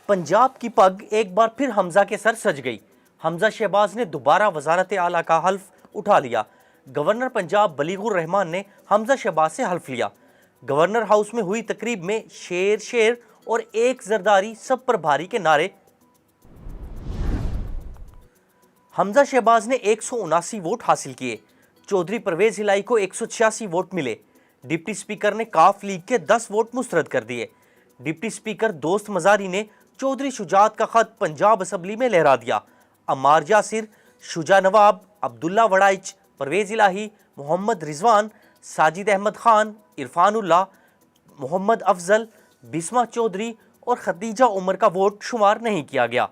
पंजाब की पग एक बार फिर हमजा के सर सज गई। हमजा शहबाज ने दोबारा वजारत आला का हल्फ उठा लिया। गवर्नर पंजाब बलीगुर रहमान ने हमजा शहबाज से हल्फ लिया। गवर्नर हाउस में हुई तकरीब में शेर शेर और एक जरदारी सब पर भारी के नारे। हमजा शहबाज ने 179 वोट हासिल किए। चौधरी परवेज हिलाई को 186 वोट मिले। डिप्टी स्पीकर ने काफ लीग के 10 वोट मुस्तरद कर दिए। डिप्टी स्पीकर दोस्त मजारी ने चौधरी शुजात का खत पंजाब असम्बली में लहरा दिया। अम्मार यासिर, शुजा नवाब, अब्दुल्ला वड़ाइच, परवेज इलाही, मोहम्मद रिजवान, साजिद अहमद खान, इरफान उल्लाह, मोहम्मद अफजल, बिस्मा चौधरी और खदीजा उमर का वोट शुमार नहीं किया गया।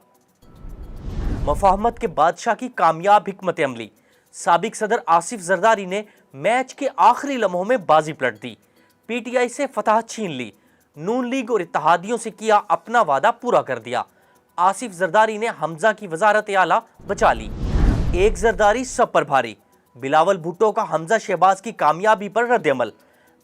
मफाहमत के बादशाह की कामयाब हिकमत अमली। साबिक सदर आसिफ जरदारी ने मैच के आखिरी लम्हों में बाजी पलट दी। पीटीआई से फतह छीन ली। नून लीग और इत्तेहादियों से किया अपना वादा पूरा कर दिया। आसिफ जरदारी ने हमजा की वजारत आला बचा ली। एक जरदारी सब पर भारी। बिलावल भुट्टो का हमजा शहबाज की कामयाबी पर रद्द-ए-अमल।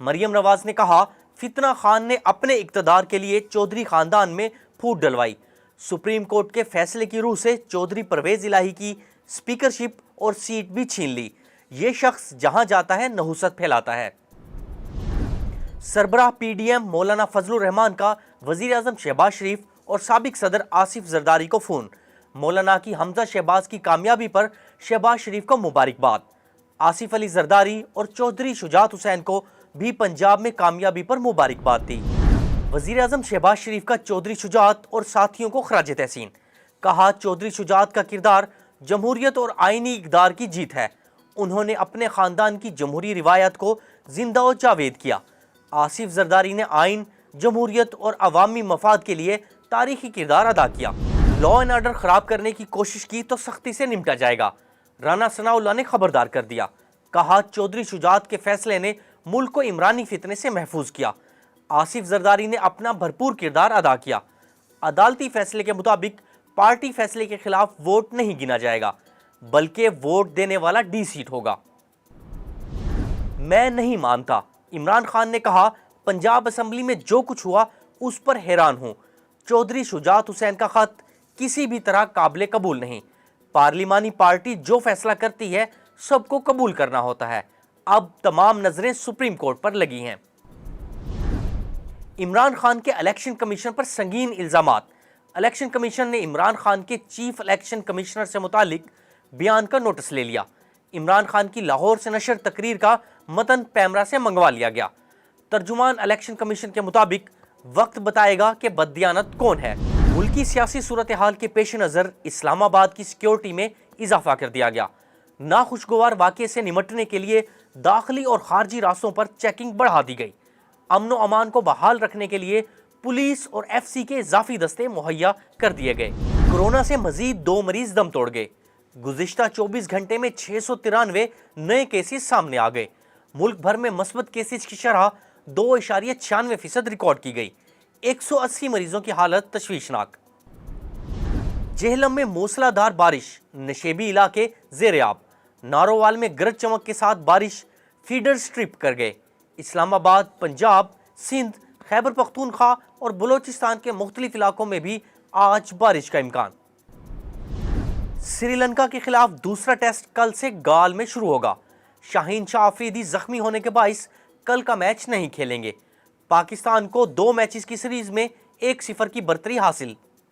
मरियम नवाज ने कहा, फितना खान ने अपने इक्तदार के लिए चौधरी खानदान में फूट डलवाई। सुप्रीम कोर्ट के फैसले की रूह से चौधरी परवेज इलाही की स्पीकरशिप और सीट भी छीन ली। ये शख्स जहां जाता है नहुसत फैलाता है। सरबराह पीडीएम मौलाना फजलुर रहमान का वजीर आजम शहबाज शरीफ और साबिक सदर आसिफ जरदारी को फोन। मौलाना की हमजा शहबाज की कामयाबी पर शहबाज शरीफ को मुबारकबाद। आसिफ अली जरदारी और चौधरी शुजात हुसैन को भी पंजाब में कामयाबी पर मुबारकबाद दी। वजीर आजम शहबाज शरीफ का चौधरी शुजात और साथियों को खराज तहसीन। कहा, चौधरी शुजात का किरदार जमहूरियत और आईनी इक़दार की जीत है। उन्होंने अपने खानदान की जमहूरी रिवायत को जिंदा और जावेद किया। आसिफ जरदारी ने आइन, जमहूरियत और अवामी मफाद के लिए तारीखी किरदार अदा किया। लॉ एंड ऑर्डर खराब करने की कोशिश की तो सख्ती से निपटा जाएगा। राना सनाउल्लाह ने खबरदार कर दिया। कहा, चौधरी शुजात के फैसले ने मुल्क को इमरानी फितने से महफूज किया। आसिफ जरदारी ने अपना भरपूर किरदार अदा किया। अदालती फैसले के मुताबिक पार्टी फैसले के खिलाफ वोट नहीं गिना जाएगा, बल्कि वोट देने वाला डी सीट होगा। मैं नहीं मानता। इमरान खान ने कहा, पंजाब असम्बली में जो कुछ हुआ उस पर हैरान हूं। चौधरी शुजात हुसैन का खत किसी भी तरह काबिल कबूल नहीं। पार्लिमानी पार्टी जो फैसला करती है सबको कबूल करना होता है। अब तमाम नजरें सुप्रीम कोर्ट पर लगी हैं। इमरान खान के इलेक्शन कमीशन पर संगीन इल्जामात। इलेक्शन कमीशन ने इमरान खान के चीफ इलेक्शन कमिश्नर से मुतालिक बयान का नोटिस ले लिया। इमरान खान की लाहौर से नशर तकरीर का मतन पैमरा से मंगवा लिया गया। तर्जुमान इलेक्शन कमीशन के मुताबिक वक्त बताएगा कि बददियानत कौन है। मुल्की सियासी सूरत हाल के पेश नज़र इस्लामाबाद की सिक्योरिटी में इजाफा कर दिया गया। नाखुशगवार वाक़े से निमटने के लिए दाखिली और खारजी रास्तों पर चेकिंग बढ़ा दी गई। अमन व अमान को बहाल रखने के लिए पुलिस और एफसी के इजाफी दस्ते मुहैया कर दिए गए। कोरोना से मजीद 2 मरीज दम तोड़ गए। गुज़िश्ता 24 घंटे में 693 नए केसेस सामने आ गए। मुल्क भर में मस्बत केसेस की शरह 2.96% रिकॉर्ड की गई। 180 मरीजों की हालत तशवीशनाक। जेहलम में मूसलाधार बारिश, नशेबी इलाके ज़ेर-ए-आब। नारोवाल में गरज चमक के साथ बारिश, फीडर स्ट्रिप कर गए। इस्लामाबाद, पंजाब, सिंध, खैबर पख्तूनख्वा और बलोचिस्तान के मुख्तलिफ इलाकों में भी आज बारिश का इम्कान। श्रीलंका के खिलाफ दूसरा टेस्ट कल से गाल में शुरू होगा। शाहीन शाह अफरीदी जख्मी होने के बाइस कल का मैच नहीं खेलेंगे। पाकिस्तान को 2 मैचेस की सीरीज में 1-0 की बर्तरी हासिल।